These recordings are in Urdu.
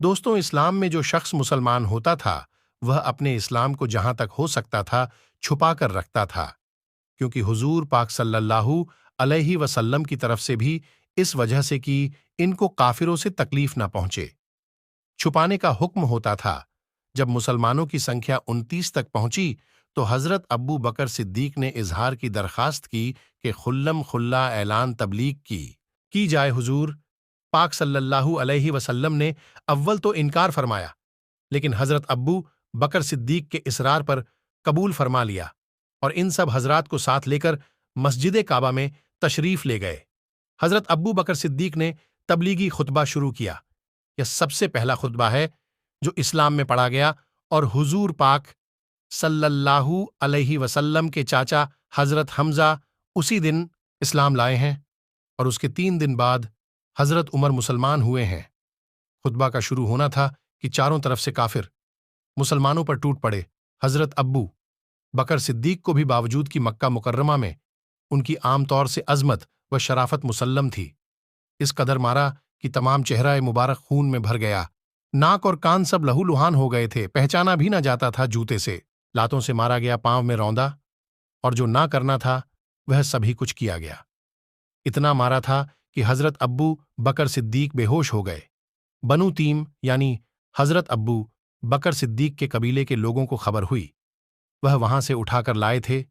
دوستوں، اسلام میں جو شخص مسلمان ہوتا تھا وہ اپنے اسلام کو جہاں تک ہو سکتا تھا چھپا کر رکھتا تھا، کیونکہ حضور پاک صلی اللہ علیہ وسلم کی طرف سے بھی اس وجہ سے کہ ان کو کافروں سے تکلیف نہ پہنچے چھپانے کا حکم ہوتا تھا۔ جب مسلمانوں کی سنکھیا 29 تک پہنچی تو حضرت ابو بکر صدیق نے اظہار کی درخواست کی کہ خلم خلا اعلان تبلیغ کی جائے۔ حضور پاک صلی اللہ علیہ وسلم نے اول تو انکار فرمایا، لیکن حضرت ابو بکر صدیق کے اصرار پر قبول فرما لیا اور ان سب حضرات کو ساتھ لے کر مسجد کعبہ میں تشریف لے گئے۔ حضرت ابو بکر صدیق نے تبلیغی خطبہ شروع کیا۔ یہ سب سے پہلا خطبہ ہے جو اسلام میں پڑھا گیا، اور حضور پاک صلی اللہ علیہ وسلم کے چاچا حضرت حمزہ اسی دن اسلام لائے ہیں، اور اس کے 3 دن بعد حضرت عمر مسلمان ہوئے ہیں۔ خطبہ کا شروع ہونا تھا کہ چاروں طرف سے کافر مسلمانوں پر ٹوٹ پڑے۔ حضرت ابو بکر صدیق کو بھی باوجود کہ مکہ مکرمہ میں ان کی عام طور سے عظمت و شرافت مسلم تھی، اس قدر مارا کہ تمام چہرہ مبارک خون میں بھر گیا، ناک اور کان سب لہو لہان ہو گئے تھے، پہچانا بھی نہ جاتا تھا جوتے سے۔ لاتوں سے مارا گیا، پاؤں میں روندا، اور جو نہ کرنا تھا وہ سبھی کچھ کیا گیا۔ اتنا مارا تھا کہ حضرت ابو بکر صدیق بے ہوش ہو گئے۔ بنو تیم یعنی حضرت ابو بکر صدیق کے قبیلے کے لوگوں کو خبر ہوئی، وہ وہاں سے اٹھا کر لائے تھے۔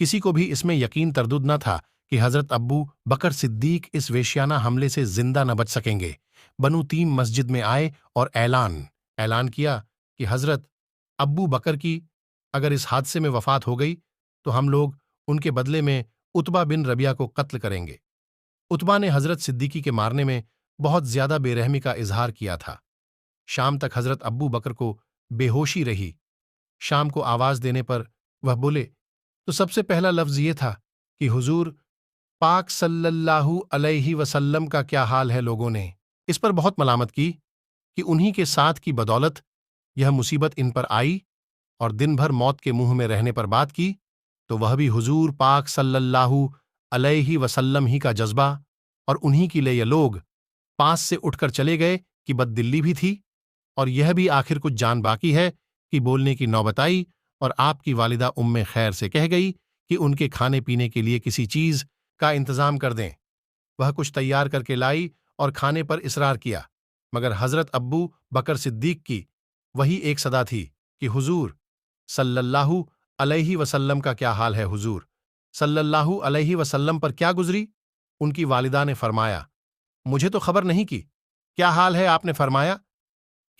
کسی کو بھی اس میں یقین تردد نہ تھا کہ حضرت ابو بکر صدیق اس وحشیانہ حملے سے زندہ نہ بچ سکیں گے۔ بنو تیم مسجد میں آئے اور اعلان کیا کہ حضرت ابو بکر کی اگر اس حادثے میں وفات ہو گئی تو ہم لوگ ان کے بدلے میں عتبہ بن ربیہ کو قتل کریں گے۔ عتبہ نے حضرت صدیقی کے مارنے میں بہت زیادہ بے رحمی کا اظہار کیا تھا۔ شام تک حضرت ابو بکر کو بے ہوشی رہی۔ شام کو آواز دینے پر وہ بولے تو سب سے پہلا لفظ یہ تھا کہ حضور پاک صلی اللہ علیہ وسلم کا کیا حال ہے۔ لوگوں نے اس پر بہت ملامت کی کہ انہی کے ساتھ کی بدولت یہ مصیبت ان پر آئی، اور دن بھر موت کے منہ میں رہنے پر بات کی تو وہ بھی حضور پاک صلی اللہ علیہ وسلم ہی کا جذبہ، اور انہی کے لیے یہ لوگ پاس سے اٹھ کر چلے گئے کہ بد دلی بھی تھی، اور یہ بھی آخر کچھ جان باقی ہے کہ بولنے کی نوبت آئی، اور آپ کی والدہ ام خیر سے کہہ گئی کہ ان کے کھانے پینے کے لیے کسی چیز کا انتظام کر دیں۔ وہ کچھ تیار کر کے لائی اور کھانے پر اصرار کیا، مگر حضرت ابو بکر صدیق کی وہی ایک صدا تھی کہ حضور صلی اللہ علیہ وسلم کا کیا حال ہے، حضور صلی اللہ علیہ وسلم پر کیا گزری۔ ان کی والدہ نے فرمایا مجھے تو خبر نہیں کی کیا حال ہے۔ آپ نے فرمایا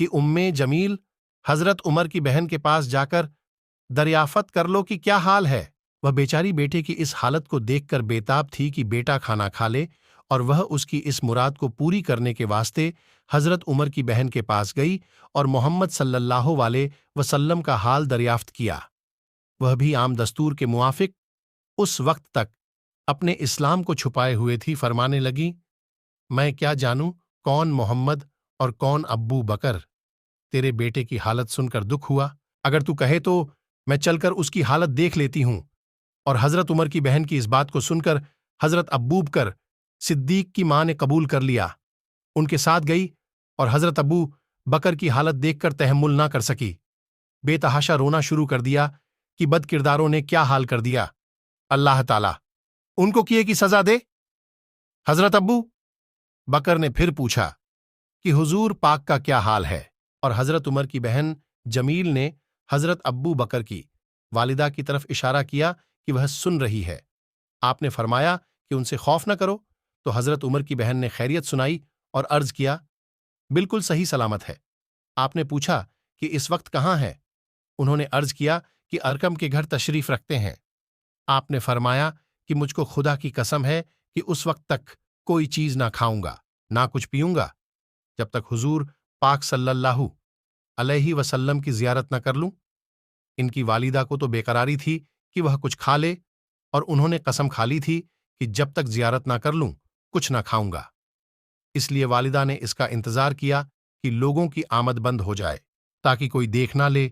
کہ ام جمیل حضرت عمر کی بہن کے پاس جا کر دریافت کر لو کہ کیا حال ہے۔ وہ بیچاری بیٹے کی اس حالت کو دیکھ کر بےتاب تھی کہ بیٹا کھانا کھا لے، اور وہ اس کی اس مراد کو پوری کرنے کے واسطے حضرت عمر کی بہن کے پاس گئی اور محمد صلی اللہ علیہ وسلم کا حال دریافت کیا۔ وہ بھی عام دستور کے موافق اس وقت تک اپنے اسلام کو چھپائے ہوئے تھی۔ فرمانے لگی میں کیا جانوں کون محمد اور کون ابو بکر۔ تیرے بیٹے کی حالت سن کر دکھ ہوا، اگر تو کہے تو میں چل کر اس کی حالت دیکھ لیتی ہوں۔ اور حضرت عمر کی بہن کی اس بات کو سن کر حضرت ابو بکر صدیق کی ماں نے قبول کر لیا، ان کے ساتھ گئی، اور حضرت ابو بکر کی حالت دیکھ کر تحمل نہ کر سکی، بے تحاشا رونا شروع کر دیا کہ بد کرداروں نے کیا حال کر دیا، اللہ تعالیٰ ان کو کیے کی سزا دے۔ حضرت ابو بکر نے پھر پوچھا کہ حضور پاک کا کیا حال ہے، اور حضرت عمر کی بہن جمیل نے حضرت ابو بکر کی والدہ کی طرف اشارہ کیا کہ وہ سن رہی ہے۔ آپ نے فرمایا کہ ان سے خوف نہ کرو، تو حضرت عمر کی بہن نے خیریت سنائی اور عرض کیا بالکل صحیح سلامت ہے۔ آپ نے پوچھا کہ اس وقت کہاں ہے؟ انہوں نے عرض کیا کہ ارکم کے گھر تشریف رکھتے ہیں۔ آپ نے فرمایا کہ مجھ کو خدا کی قسم ہے کہ اس وقت تک کوئی چیز نہ کھاؤں گا نہ کچھ پیوں گا جب تک حضور پاک صلی اللہ علیہ وسلم کی زیارت نہ کر لوں۔ ان کی والدہ کو تو بے قراری تھی کہ وہ کچھ کھا لے، اور انہوں نے قسم کھا لی تھی کہ جب تک زیارت نہ کر لوں کچھ نہ کھاؤں گا۔ اس لیے والدہ نے اس کا انتظار کیا کہ لوگوں کی آمد بند ہو جائے تاکہ کوئی دیکھ نہ لے،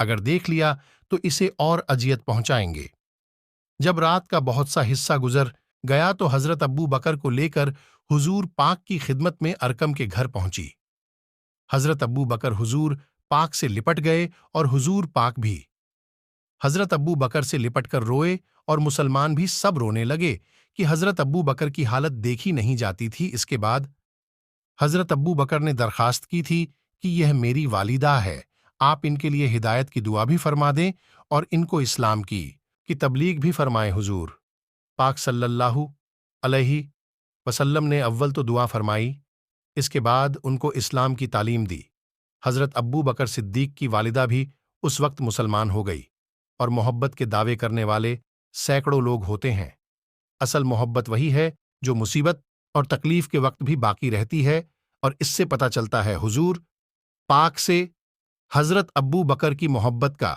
اگر دیکھ لیا تو اسے اور اذیت پہنچائیں گے۔ جب رات کا بہت سا حصہ گزر گیا تو حضرت ابو بکر کو لے کر حضور پاک کی خدمت میں ارکم کے گھر پہنچی۔ حضرت ابو بکر حضور پاک سے لپٹ گئے اور حضور پاک بھی حضرت ابو بکر سے لپٹ کر روئے، اور مسلمان بھی سب رونے لگے کہ حضرت ابو بکر کی حالت دیکھی نہیں جاتی تھی۔ اس کے بعد حضرت ابو بکر نے درخواست کی تھی کہ یہ میری والدہ ہے، آپ ان کے لیے ہدایت کی دعا بھی فرما دیں اور ان کو اسلام کی تبلیغ بھی فرمائیں۔ حضور پاک صلی اللہ علیہ وسلم نے اول تو دعا فرمائی، اس کے بعد ان کو اسلام کی تعلیم دی۔ حضرت ابو بکر صدیق کی والدہ بھی اس وقت مسلمان ہو گئی، اور محبت کے دعوے کرنے والے سینکڑوں لوگ ہوتے ہیں۔ اصل محبت وہی ہے جو مصیبت اور تکلیف کے وقت بھی باقی رہتی ہے، اور اس سے پتہ چلتا ہے حضور پاک سے حضرت ابو بکر کی محبت کا